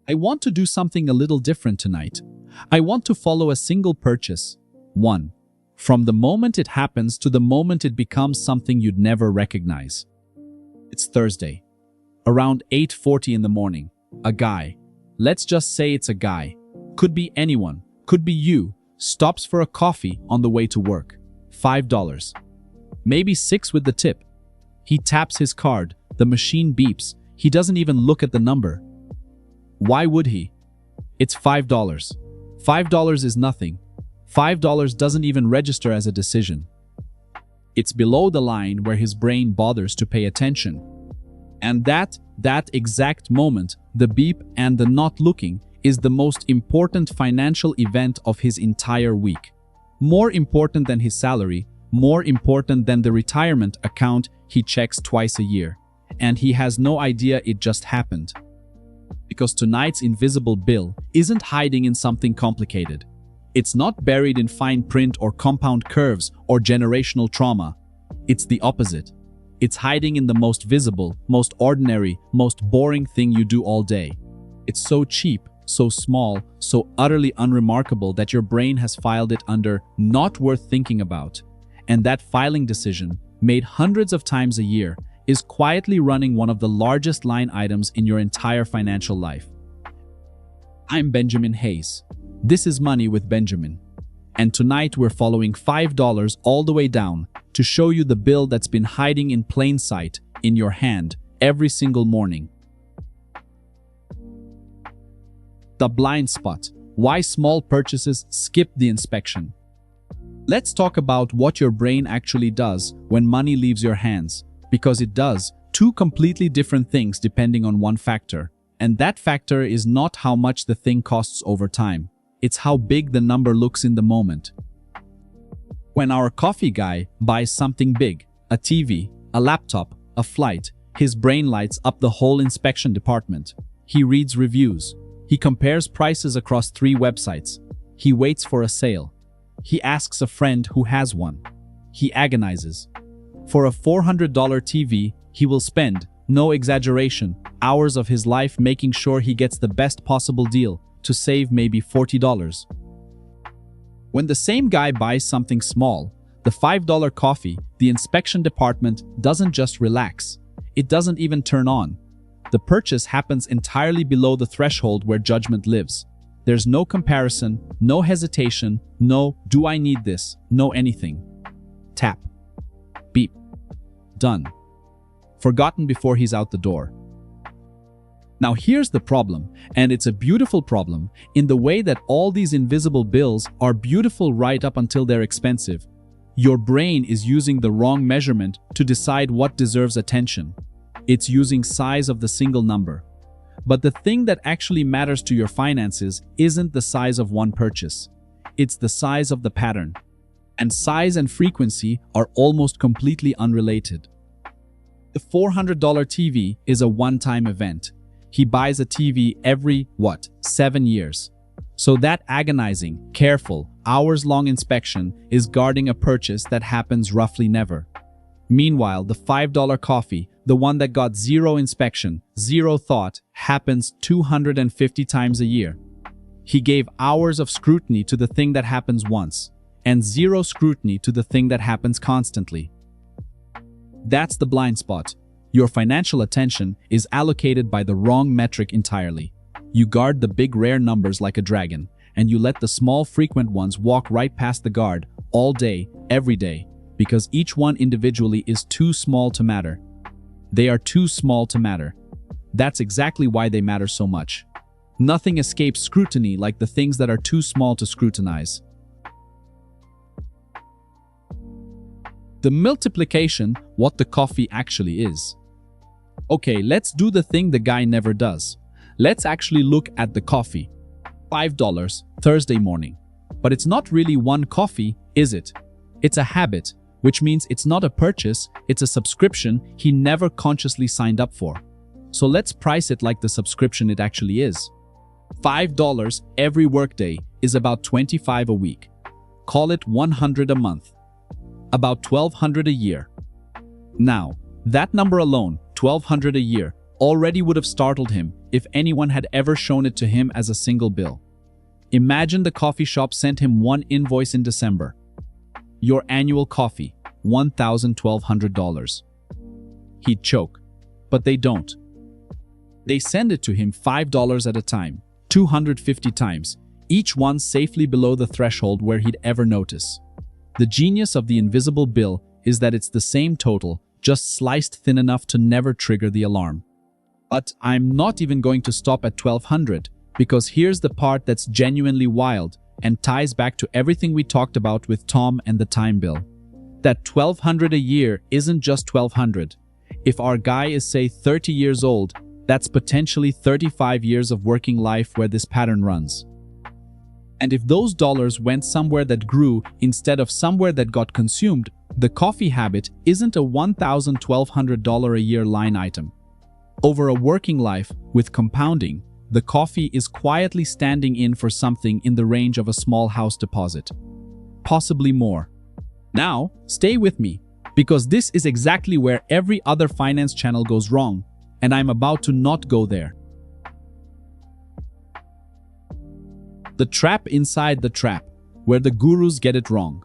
I want to do something a little different tonight. I want to follow a single purchase. 1. From the moment it happens to the moment it becomes something you'd never recognize. It's Thursday. Around 8:40 in the morning, a guy, let's just say it's a guy, could be anyone, could be you, stops for a coffee on the way to work. $5. Maybe 6 with the tip. He taps his card, the machine beeps, he doesn't even look at the number. Why would he? It's $5. $5 is nothing. $5 doesn't even register as a decision. It's below the line where his brain bothers to pay attention. And that exact moment, the beep and the not looking, is the most important financial event of his entire week. More important than his salary, more important than the retirement account he checks twice a year. And he has no idea it just happened. Because tonight's invisible bill isn't hiding in something complicated. It's not buried in fine print or compound curves or generational trauma. It's the opposite. It's hiding in the most visible, most ordinary, most boring thing you do all day. It's so cheap, so small, so utterly unremarkable that your brain has filed it under not worth thinking about. And that filing decision, made hundreds of times a year, is quietly running one of the largest line items in your entire financial life. I'm Benjamin Hayes. This is Money with Benjamin. And tonight we're following $5 all the way down to show you the bill that's been hiding in plain sight in your hand every single morning. The blind spot. Why small purchases skip the inspection. Let's talk about what your brain actually does when money leaves your hands, because it does two completely different things depending on one factor. And that factor is not how much the thing costs over time. It's how big the number looks in the moment. When our coffee guy buys something big, a TV, a laptop, a flight, his brain lights up the whole inspection department. He reads reviews. He compares prices across 3 websites. He waits for a sale. He asks a friend who has one. He agonizes. For a $400 TV, he will spend, no exaggeration, hours of his life making sure he gets the best possible deal to save maybe $40. When the same guy buys something small, the $5 coffee, the inspection department doesn't just relax. It doesn't even turn on. The purchase happens entirely below the threshold where judgment lives. There's no comparison, no hesitation, no "do I need this?" no anything. Tap. Beep. Done. Forgotten before he's out the door. Now here's the problem, and it's a beautiful problem, in the way that all these invisible bills are beautiful right up until they're expensive. Your brain is using the wrong measurement to decide what deserves attention. It's using size of the single number. But the thing that actually matters to your finances isn't the size of one purchase. It's the size of the pattern. And size and frequency are almost completely unrelated. The $400 TV is a one-time event. He buys a TV every, 7 years. So that agonizing, careful, hours-long inspection is guarding a purchase that happens roughly never. Meanwhile, the $5 coffee, the one that got zero inspection, zero thought, happens 250 times a year. He gave hours of scrutiny to the thing that happens once, and zero scrutiny to the thing that happens constantly. That's the blind spot. Your financial attention is allocated by the wrong metric entirely. You guard the big rare numbers like a dragon, and you let the small frequent ones walk right past the guard all day, every day, because each one individually is too small to matter. They are too small to matter. That's exactly why they matter so much. Nothing escapes scrutiny like the things that are too small to scrutinize. The multiplication, what the coffee actually is. Okay, let's do the thing the guy never does. Let's actually look at the coffee. $5, Thursday morning. But it's not really one coffee, is it? It's a habit, which means it's not a purchase, it's a subscription he never consciously signed up for. So let's price it like the subscription it actually is. $5 every workday is about $25 a week. Call it $100 a month. About $1,200 a year. Now, that number alone, $1,200 a year, already would have startled him if anyone had ever shown it to him as a single bill. Imagine the coffee shop sent him one invoice in December. Your annual coffee, $1,1200. He'd choke, but they don't. They send it to him $5 at a time, 250 times, each one safely below the threshold where he'd ever notice. The genius of the invisible bill is that it's the same total, just sliced thin enough to never trigger the alarm. But I'm not even going to stop at 1200, because here's the part that's genuinely wild and ties back to everything we talked about with Tom and the time bill. That 1200 a year isn't just 1200. If our guy is, say, 30 years old, that's potentially 35 years of working life where this pattern runs. And if those dollars went somewhere that grew instead of somewhere that got consumed, the coffee habit isn't a $1,1200 a year line item. Over a working life, with compounding, the coffee is quietly standing in for something in the range of a small house deposit. Possibly more. Now, stay with me, because this is exactly where every other finance channel goes wrong, and I'm about to not go there. The trap inside the trap, where the gurus get it wrong.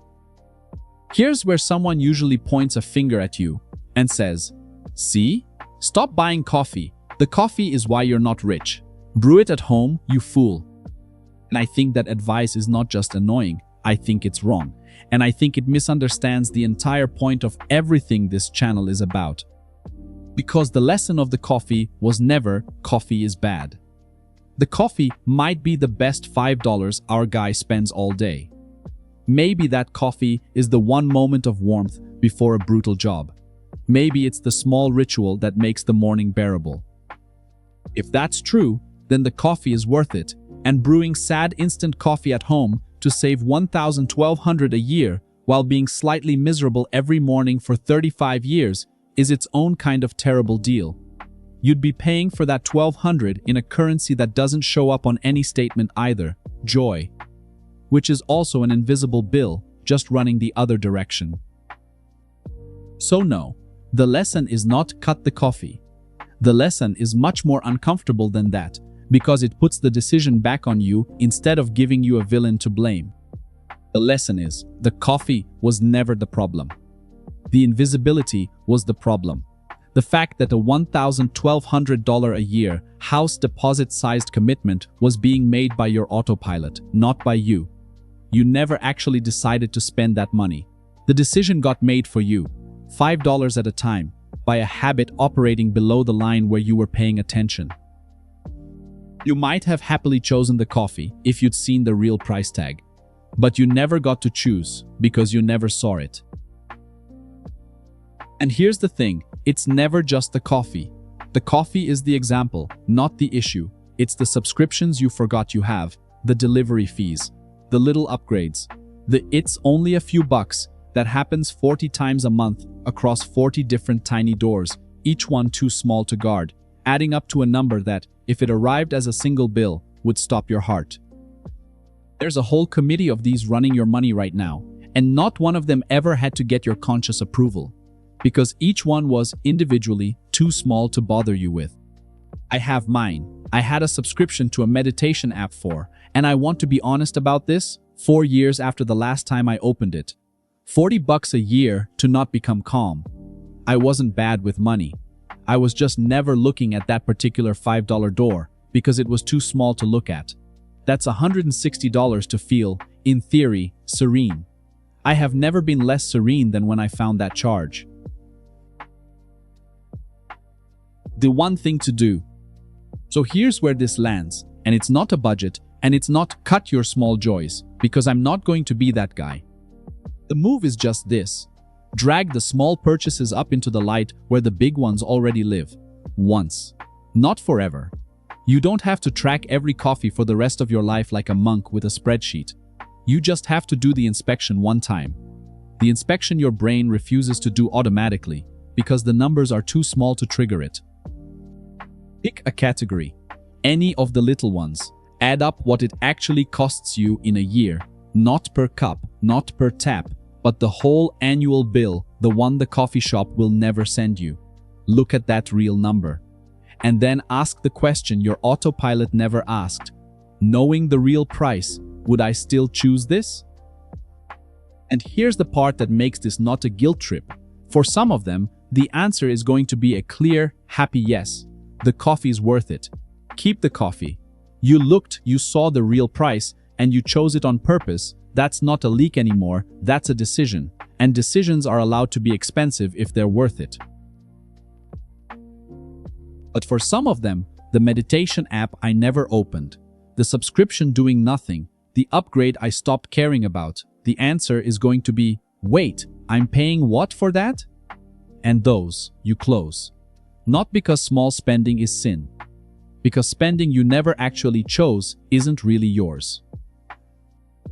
Here's where someone usually points a finger at you and says, "See? Stop buying coffee. The coffee is why you're not rich. Brew it at home, you fool." And I think that advice is not just annoying, I think it's wrong. And I think it misunderstands the entire point of everything this channel is about. Because the lesson of the coffee was never coffee is bad. The coffee might be the best $5 our guy spends all day. Maybe that coffee is the one moment of warmth before a brutal job. Maybe it's the small ritual that makes the morning bearable. If that's true, then the coffee is worth it, and brewing sad instant coffee at home to save $1,1200 a year while being slightly miserable every morning for 35 years is its own kind of terrible deal. You'd be paying for that $1,200 in a currency that doesn't show up on any statement either, joy, which is also an invisible bill, just running the other direction. So no, the lesson is not cut the coffee. The lesson is much more uncomfortable than that, because it puts the decision back on you instead of giving you a villain to blame. The lesson is, the coffee was never the problem. The invisibility was the problem. The fact that a $1,1200 a year house deposit-sized commitment was being made by your autopilot, not by you. You never actually decided to spend that money. The decision got made for you, $5 at a time, by a habit operating below the line where you were paying attention. You might have happily chosen the coffee if you'd seen the real price tag, but you never got to choose because you never saw it. And here's the thing, it's never just the coffee. The coffee is the example, not the issue. It's the subscriptions you forgot you have, the delivery fees, the little upgrades, the "it's only a few bucks" that happens 40 times a month across 40 different tiny doors, each one too small to guard, adding up to a number that, if it arrived as a single bill, would stop your heart. There's a whole committee of these running your money right now, and not one of them ever had to get your conscious approval, because each one was individually too small to bother you with. I have mine. I had a subscription to a meditation app for, and I want to be honest about this, 4 years after the last time I opened it. $40 a year to not become calm. I wasn't bad with money. I was just never looking at that particular $5 door because it was too small to look at. That's $160 to feel, in theory, serene. I have never been less serene than when I found that charge. The one thing to do. So here's where this lands, and it's not a budget, and it's not cut your small joys, because I'm not going to be that guy. The move is just this. Drag the small purchases up into the light where the big ones already live. Once. Not forever. You don't have to track every coffee for the rest of your life like a monk with a spreadsheet. You just have to do the inspection one time. The inspection your brain refuses to do automatically because the numbers are too small to trigger it. Pick a category. Any of the little ones. Add up what it actually costs you in a year. Not per cup, not per tap, but the whole annual bill, the one the coffee shop will never send you. Look at that real number. and then ask the question your autopilot never asked. Knowing the real price, would I still choose this? And here's the part that makes this not a guilt trip. For some of them, the answer is going to be a clear, happy yes. The coffee's worth it. Keep the coffee. You looked, you saw the real price, and you chose it on purpose. That's not a leak anymore, that's a decision. And decisions are allowed to be expensive if they're worth it. But for some of them, the meditation app I never opened, the subscription doing nothing, the upgrade I stopped caring about, the answer is going to be, wait, I'm paying what for that? And those you close. Not because small spending is sin. Because spending you never actually chose isn't really yours.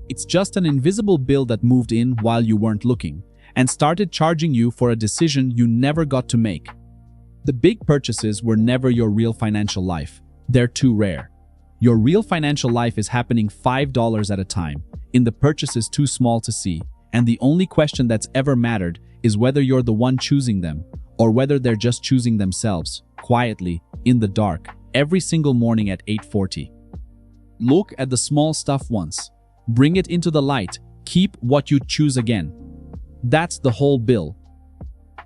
It's just an invisible bill that moved in while you weren't looking and started charging you for a decision you never got to make. The big purchases were never your real financial life. They're too rare. Your real financial life is happening $5 at a time, in the purchases too small to see, and the only question that's ever mattered is whether you're the one choosing them or whether they're just choosing themselves, quietly, in the dark, every single morning at 8:40. Look at the small stuff once. Bring it into the light. Keep what you choose again. That's the whole bill.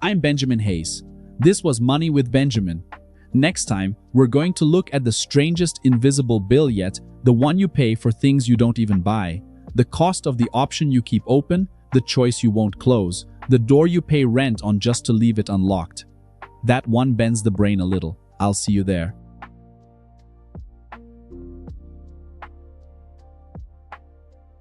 I'm Benjamin Hayes. This was Money with Benjamin. Next time, we're going to look at the strangest invisible bill yet, the one you pay for things you don't even buy, the cost of the option you keep open, the choice you won't close, the door you pay rent on just to leave it unlocked. That one bends the brain a little. I'll see you there.